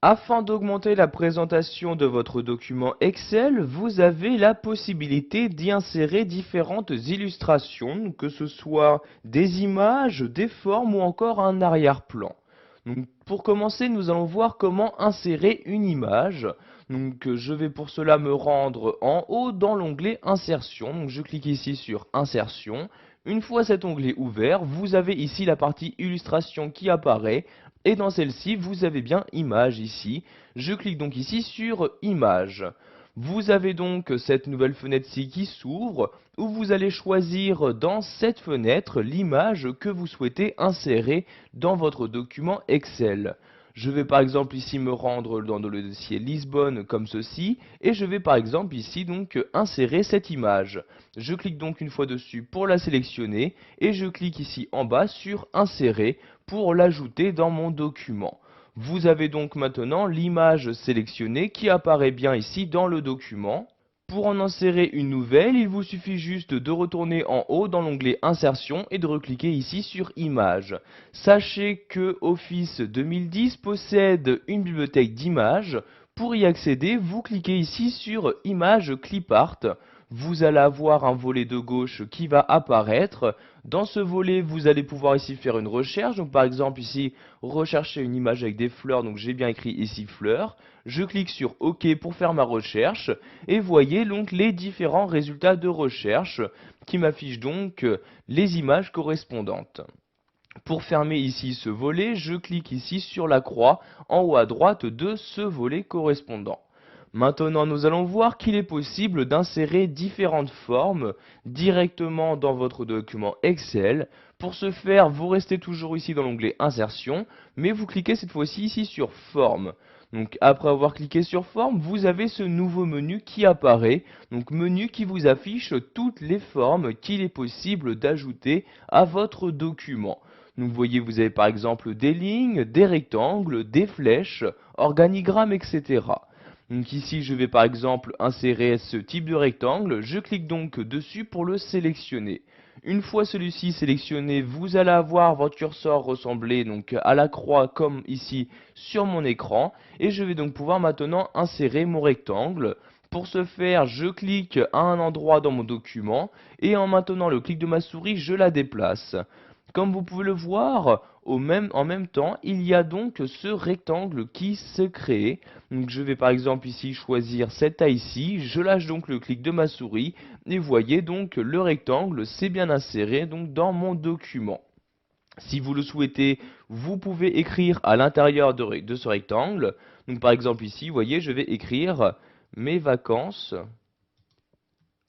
Afin d'augmenter la présentation de votre document Excel, vous avez la possibilité d'y insérer différentes illustrations, que ce soit des images, des formes ou encore un arrière-plan. Donc, pour commencer, nous allons voir comment insérer une image. Donc, je vais pour cela me rendre en haut dans l'onglet Insertion. Donc, je clique ici sur Insertion. Une fois cet onglet ouvert, vous avez ici la partie Illustration qui apparaît. Et dans celle-ci, vous avez bien Image ici. Je clique donc ici sur Image. Vous avez donc cette nouvelle fenêtre-ci qui s'ouvre, où vous allez choisir dans cette fenêtre l'image que vous souhaitez insérer dans votre document Excel. Je vais par exemple ici me rendre dans le dossier Lisbonne comme ceci, et je vais par exemple ici donc insérer cette image. Je clique donc une fois dessus pour la sélectionner, et je clique ici en bas sur Insérer pour l'ajouter dans mon document. Vous avez donc maintenant l'image sélectionnée qui apparaît bien ici dans le document. Pour en insérer une nouvelle, il vous suffit juste de retourner en haut dans l'onglet Insertion et de recliquer ici sur Images. Sachez que Office 2010 possède une bibliothèque d'images. Pour y accéder, vous cliquez ici sur Images Clipart. Vous allez avoir un volet de gauche qui va apparaître. Dans ce volet, vous allez pouvoir ici faire une recherche. Donc par exemple ici, rechercher une image avec des fleurs. Donc j'ai bien écrit ici fleurs. Je clique sur OK pour faire ma recherche. Et voyez donc les différents résultats de recherche qui m'affichent donc les images correspondantes. Pour fermer ici ce volet, je clique ici sur la croix en haut à droite de ce volet correspondant. Maintenant, nous allons voir qu'il est possible d'insérer différentes formes directement dans votre document Excel. Pour ce faire, vous restez toujours ici dans l'onglet Insertion, mais vous cliquez cette fois-ci ici sur Forme. Donc après avoir cliqué sur Forme, vous avez ce nouveau menu qui apparaît. Donc menu qui vous affiche toutes les formes qu'il est possible d'ajouter à votre document. Donc vous voyez, vous avez par exemple des lignes, des rectangles, des flèches, organigrammes, etc. Donc ici, je vais par exemple insérer ce type de rectangle. Je clique donc dessus pour le sélectionner. Une fois celui-ci sélectionné, vous allez avoir votre curseur ressembler donc à la croix comme ici sur mon écran. Et je vais donc pouvoir maintenant insérer mon rectangle. Pour ce faire, je clique à un endroit dans mon document et en maintenant le clic de ma souris, je la déplace. Comme vous pouvez le voir, en même temps, il y a donc ce rectangle qui se crée. Donc je vais par exemple ici choisir cette taille-ci, je lâche donc le clic de ma souris et voyez donc le rectangle s'est bien inséré donc dans mon document. Si vous le souhaitez, vous pouvez écrire à l'intérieur de ce rectangle. Donc par exemple ici, vous voyez, je vais écrire mes vacances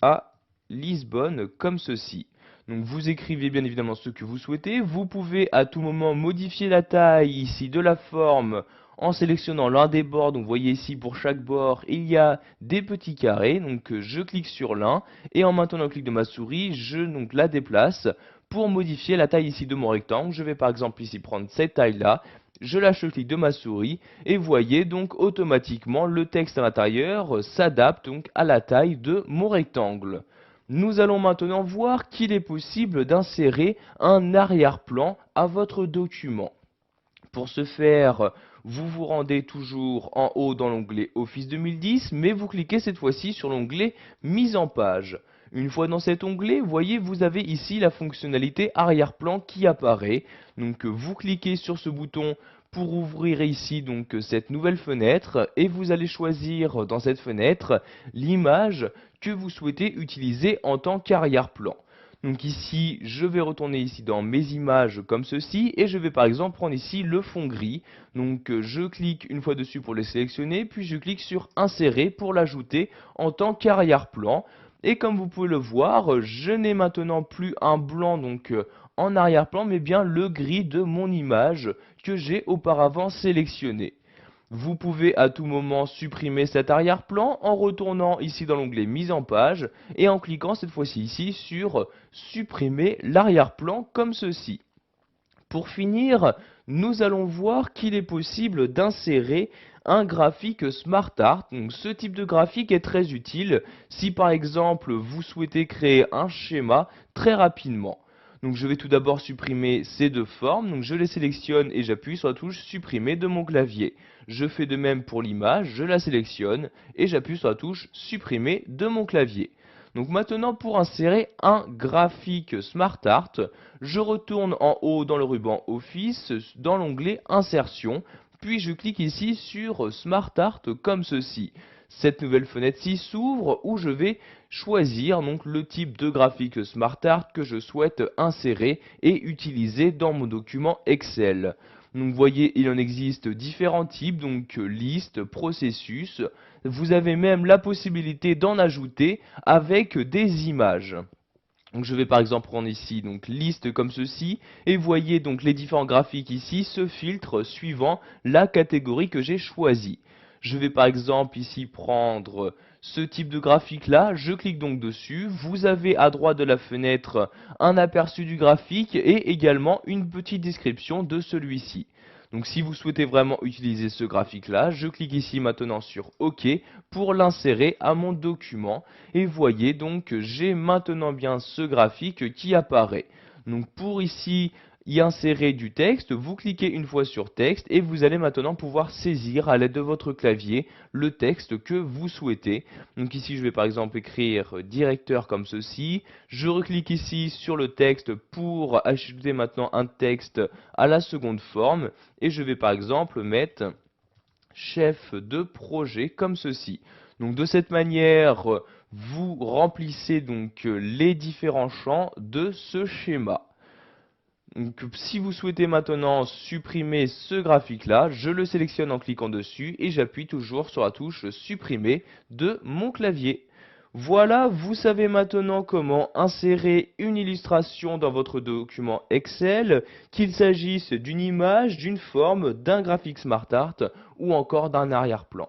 à Lisbonne comme ceci. Donc vous écrivez bien évidemment ce que vous souhaitez. Vous pouvez à tout moment modifier la taille ici de la forme en sélectionnant l'un des bords. Donc vous voyez ici pour chaque bord il y a des petits carrés. Donc je clique sur l'un et en maintenant le clic de ma souris, je donc la déplace pour modifier la taille ici de mon rectangle. Je vais par exemple ici prendre cette taille là. Je lâche le clic de ma souris et voyez donc automatiquement le texte à l'intérieur s'adapte donc à la taille de mon rectangle. Nous allons maintenant voir qu'il est possible d'insérer un arrière-plan à votre document. Pour ce faire, vous vous rendez toujours en haut dans l'onglet Office 2010, mais vous cliquez cette fois-ci sur l'onglet Mise en page. Une fois dans cet onglet, voyez, vous avez ici la fonctionnalité arrière-plan qui apparaît. Donc vous cliquez sur ce bouton pour ouvrir ici donc cette nouvelle fenêtre et vous allez choisir dans cette fenêtre l'image que vous souhaitez utiliser en tant qu'arrière-plan. Donc ici, je vais retourner ici dans mes images comme ceci et je vais par exemple prendre ici le fond gris. Donc je clique une fois dessus pour le sélectionner, puis je clique sur insérer pour l'ajouter en tant qu'arrière-plan. Et comme vous pouvez le voir, je n'ai maintenant plus un blanc donc en arrière-plan, mais bien le gris de mon image que j'ai auparavant sélectionné. Vous pouvez à tout moment supprimer cet arrière-plan en retournant ici dans l'onglet Mise en page et en cliquant cette fois-ci ici sur Supprimer l'arrière-plan comme ceci. Pour finir, nous allons voir qu'il est possible d'insérer un graphique SmartArt. Donc ce type de graphique est très utile si par exemple vous souhaitez créer un schéma très rapidement. Donc je vais tout d'abord supprimer ces deux formes, donc je les sélectionne et j'appuie sur la touche supprimer de mon clavier. Je fais de même pour l'image, je la sélectionne et j'appuie sur la touche supprimer de mon clavier. Donc maintenant pour insérer un graphique SmartArt, je retourne en haut dans le ruban Office, dans l'onglet Insertion, puis je clique ici sur SmartArt comme ceci. Cette nouvelle fenêtre-ci s'ouvre où je vais choisir donc le type de graphique SmartArt que je souhaite insérer et utiliser dans mon document Excel. Donc vous voyez, il en existe différents types, donc liste, processus. Vous avez même la possibilité d'en ajouter avec des images. Donc je vais par exemple prendre ici donc liste comme ceci et voyez donc les différents graphiques ici se filtrent suivant la catégorie que j'ai choisie. Je vais par exemple ici prendre ce type de graphique là, je clique donc dessus, vous avez à droite de la fenêtre un aperçu du graphique et également une petite description de celui-ci. Donc si vous souhaitez vraiment utiliser ce graphique là, je clique ici maintenant sur OK pour l'insérer à mon document et voyez donc que j'ai maintenant bien ce graphique qui apparaît. Donc pour ici y insérer du texte, vous cliquez une fois sur texte et vous allez maintenant pouvoir saisir à l'aide de votre clavier le texte que vous souhaitez. Donc ici je vais par exemple écrire directeur comme ceci, je reclique ici sur le texte pour ajouter maintenant un texte à la seconde forme et je vais par exemple mettre chef de projet comme ceci. Donc de cette manière, vous remplissez donc les différents champs de ce schéma. Donc, si vous souhaitez maintenant supprimer ce graphique-là, je le sélectionne en cliquant dessus et j'appuie toujours sur la touche supprimer de mon clavier. Voilà, vous savez maintenant comment insérer une illustration dans votre document Excel, qu'il s'agisse d'une image, d'une forme, d'un graphique SmartArt ou encore d'un arrière-plan.